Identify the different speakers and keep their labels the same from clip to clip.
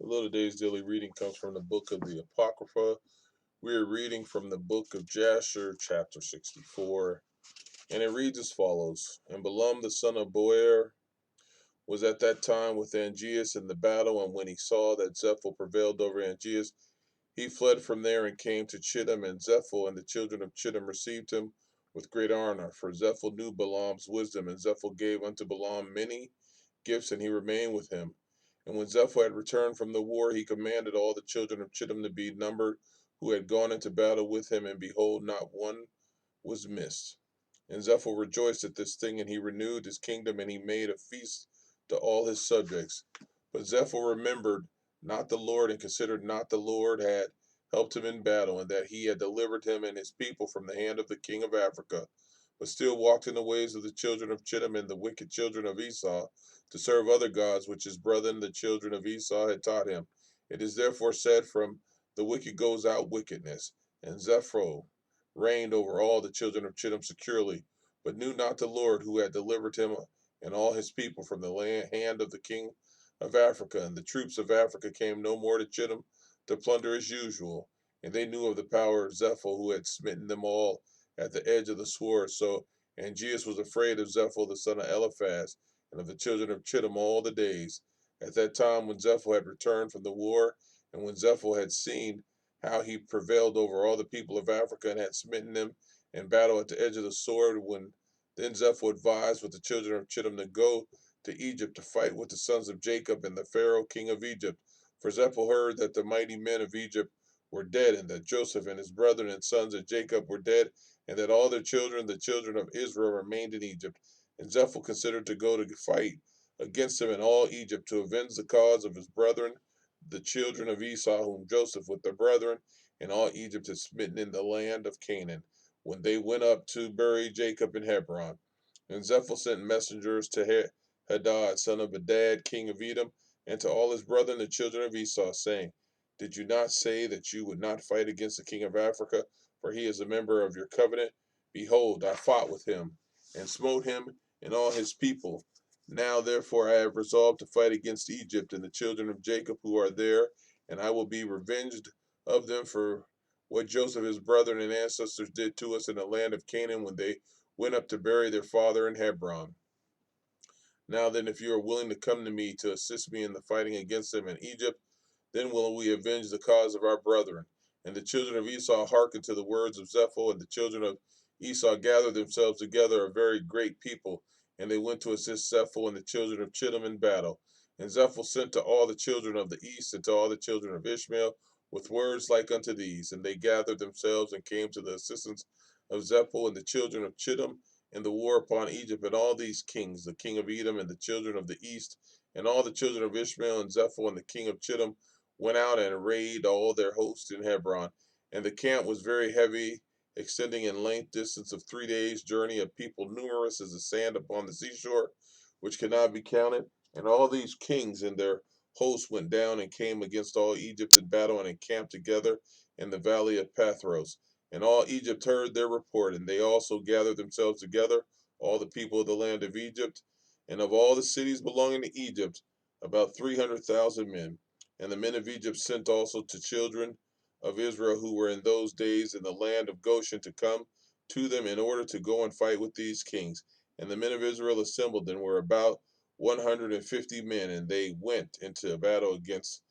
Speaker 1: Hello, today's daily reading comes from the book of the Apocrypha. We are reading from the book of Jasher, chapter 64, and it reads as follows. And Balaam the son of Boer was at that time with Angeas in the battle, and when he saw that Zephyl prevailed over Angeas, he fled from there and came to Chittim, and Zephyl and the children of Chittim received him with great honor. For Zephyl knew Balaam's wisdom, and Zephyl gave unto Balaam many gifts, and he remained with him. And when Zephyl had returned from the war, he commanded all the children of Chittim to be numbered, who had gone into battle with him, and behold, not one was missed. And Zephyl rejoiced at this thing, and he renewed his kingdom, and he made a feast to all his subjects. But Zephyl remembered not the Lord, and considered not the Lord had helped him in battle, and that he had delivered him and his people from the hand of the king of Africa, but still walked in the ways of the children of Chittim and the wicked children of Esau, to serve other gods which his brethren the children of Esau had taught him. It is therefore said, from the wicked goes out wickedness. And Zephyl reigned over all the children of Chittim securely, but knew not the Lord, who had delivered him and all his people from the hand of the king of Africa. And the troops of Africa came no more to Chittim to plunder as usual. And they knew of the power of Zephyl, who had smitten them all at the edge of the sword. So Angeas was afraid of Zephyl the son of Eliphaz, and of the children of Chittim all the days. At that time, when Zephyl had returned from the war, and when Zephyl had seen how he prevailed over all the people of Africa, and had smitten them in battle at the edge of the sword, when then Zephyl advised with the children of Chittim to go to Egypt to fight with the sons of Jacob and the Pharaoh king of Egypt. For Zephyl heard that the mighty men of Egypt were dead, and that Joseph and his brethren and sons of Jacob were dead, and that all their children, the children of Israel, remained in Egypt. And Zephyl considered to go to fight against him in all Egypt, to avenge the cause of his brethren, the children of Esau, whom Joseph with their brethren and all Egypt had smitten in the land of Canaan, when they went up to bury Jacob in Hebron. And Zephyl sent messengers to Hadad, son of Bedad, king of Edom, and to all his brethren, the children of Esau, saying, Did you not say that you would not fight against the king of Africa, for he is a member of your covenant? Behold, I fought with him, and smote him and all his people. Now therefore I have resolved to fight against Egypt and the children of Jacob who are there, and I will be revenged of them for what Joseph his brethren and ancestors did to us in the land of Canaan, when they went up to bury their father in Hebron. Now then, if you are willing to come to me to assist me in the fighting against them in Egypt, then will we avenge the cause of our brethren. And the children of Esau hearkened to the words of Zephyl, and the children of Esau gathered themselves together, a very great people, and they went to assist Zephyl and the children of Chittim in battle. And Zephyl sent to all the children of the east and to all the children of Ishmael with words like unto these, and they gathered themselves and came to the assistance of Zephyl and the children of Chittim in the war upon Egypt. And all these kings, the king of Edom and the children of the east, and all the children of Ishmael and Zephyl and the king of Chittim, went out and arrayed all their host in Hebron. And the camp was very heavy, extending in length distance of 3 days' journey, of people numerous as the sand upon the seashore, which cannot be counted. And all these kings and their hosts went down and came against all Egypt in battle, and encamped together in the valley of Pathros. And all Egypt heard their report, and they also gathered themselves together, all the people of the land of Egypt, and of all the cities belonging to Egypt, about 300,000 men. And the men of Egypt sent also to children of Israel who were in those days in the land of Goshen to come to them in order to go and fight with these kings. And the men of Israel assembled and were about 150 men, and they went into battle against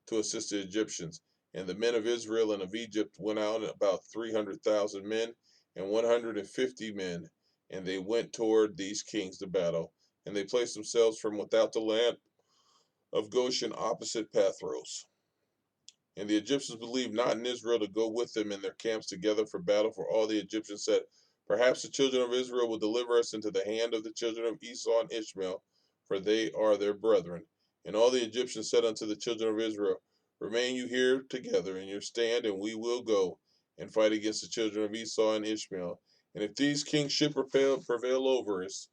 Speaker 1: to assist the Egyptians. And the men of Israel and of Egypt went out about 300,000 men and 150 men, and they went toward these kings to battle. And they placed themselves from without the land of Goshen opposite Pathros. And the Egyptians believed not in Israel to go with them in their camps together for battle, for all the Egyptians said, Perhaps the children of Israel will deliver us into the hand of the children of Esau and Ishmael, for they are their brethren. And all the Egyptians said unto the children of Israel, Remain you here together in your stand, and we will go and fight against the children of Esau and Ishmael. And if these kings should prevail over us,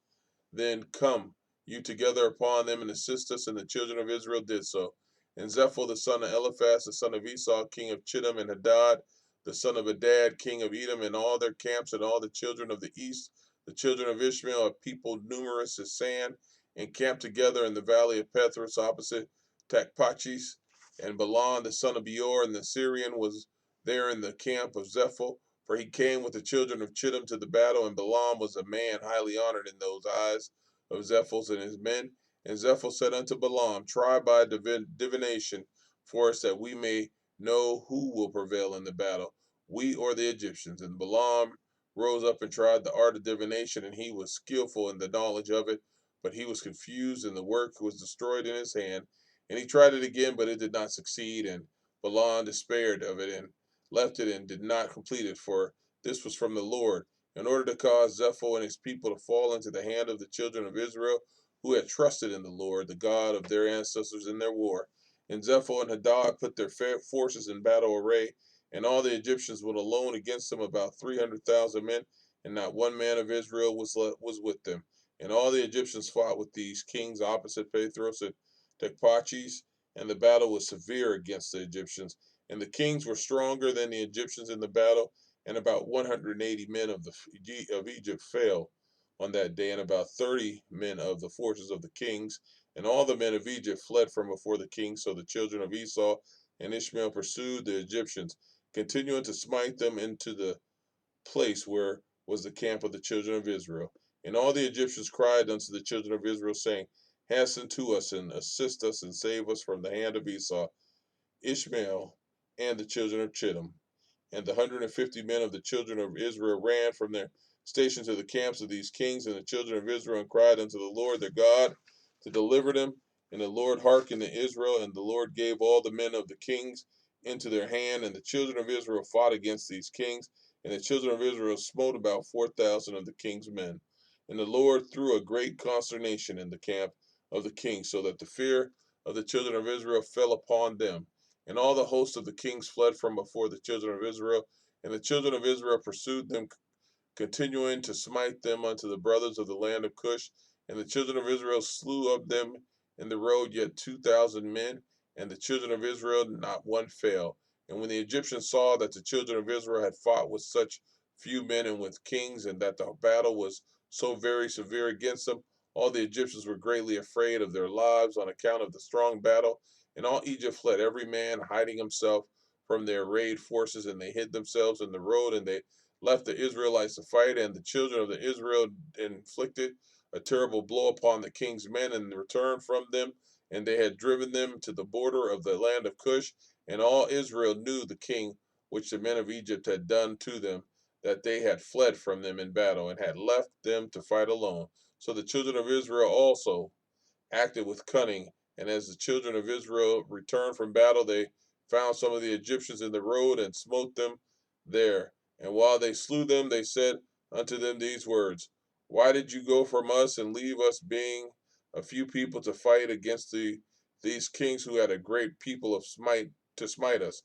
Speaker 1: then come you together upon them and assist us. And the children of Israel did so. And Zephyl the son of Eliphaz, the son of Esau, king of Chittim, and Hadad, the son of Adad, king of Edom, and all their camps, and all the children of the east, the children of Ishmael, a people numerous as sand, encamped together in the valley of Pethros opposite Tachpachis. And Balaam the son of Beor and the Syrian was there in the camp of Zepho, for he came with the children of Chittim to the battle, and Balaam was a man highly honored in those eyes of Zephos and his men. And Zepho said unto Balaam, try by divination for us that we may know who will prevail in the battle, we or the Egyptians. And Balaam rose up and tried the art of divination, and he was skillful in the knowledge of it, but he was confused, and the work was destroyed in his hand. And he tried it again, but it did not succeed. And Balaam despaired of it and left it and did not complete it, for this was from the Lord, in order to cause Zepho and his people to fall into the hand of the children of Israel, who had trusted in the Lord, the God of their ancestors, in their war. And Zepho and Hadad put their forces in battle array, and all the Egyptians went alone against them, about 300,000 men, and not one man of Israel was with them. And all the Egyptians fought with these kings opposite Pathros and Tachpanhes, and the battle was severe against the Egyptians. And the kings were stronger than the Egyptians in the battle, and about 180 men of Egypt fell on that day, and about 30 men of the forces of the kings. And all the men of Egypt fled from before the king. So the children of Esau and Ishmael pursued the Egyptians, continuing to smite them into the place where was the camp of the children of Israel. And all the Egyptians cried unto the children of Israel, saying, hasten to us and assist us and save us from the hand of Esau, Ishmael, and the children of Chittim. And the 150 men of the children of Israel ran from their station to the camps of these kings and the children of Israel, and cried unto the Lord their God to deliver them. And the Lord hearkened to Israel, and the Lord gave all the men of the kings into their hand. And the children of Israel fought against these kings, and the children of Israel smote about 4,000 of the king's men. And the Lord threw a great consternation in the camp of the kings, so that the fear of the children of Israel fell upon them. And all the host of the kings fled from before the children of Israel, and the children of Israel pursued them, continuing to smite them unto the brothers of the land of Cush. And the children of Israel slew of them in the road yet 2,000 men, and the children of Israel not one fell. And when the Egyptians saw that the children of Israel had fought with such few men and with kings, and that the battle was so very severe against them, all the Egyptians were greatly afraid of their lives on account of the strong battle. And all Egypt fled, every man hiding himself from their arrayed forces, and they hid themselves in the road, and they left the Israelites to fight. And the children of the Israel inflicted a terrible blow upon the king's men and returned from them, and they had driven them to the border of the land of Cush. And all Israel knew the king which the men of Egypt had done to them, that they had fled from them in battle, and had left them to fight alone. So the children of Israel also acted with cunning. And as the children of Israel returned from battle, they found some of the Egyptians in the road and smote them there. And while they slew them, they said unto them these words: why did you go from us and leave us, being a few people, to fight against these kings who had a great people of smite us,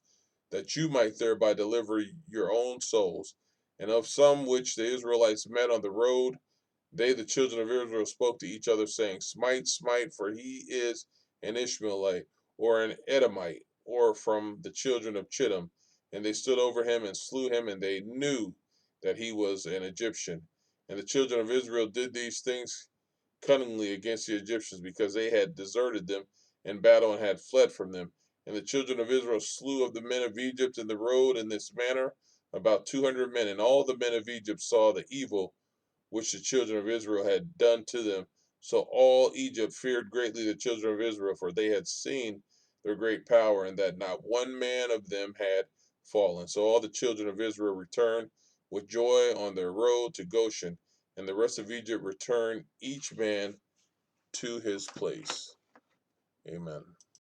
Speaker 1: that you might thereby deliver your own souls? And of some which the Israelites met on the road, they, the children of Israel, spoke to each other, saying, smite, smite, for he is an Ishmaelite, or an Edomite, or from the children of Chittim. And they stood over him and slew him, and they knew that he was an Egyptian. And the children of Israel did these things cunningly against the Egyptians, because they had deserted them in battle and had fled from them. And the children of Israel slew of the men of Egypt in the road in this manner about 200 men. And all the men of Egypt saw the evil which the children of Israel had done to them. So all Egypt feared greatly the children of Israel, for they had seen their great power, and that not one man of them had fallen. So all the children of Israel returned with joy on their road to Goshen, and the rest of Egypt returned, each man to his place. Amen.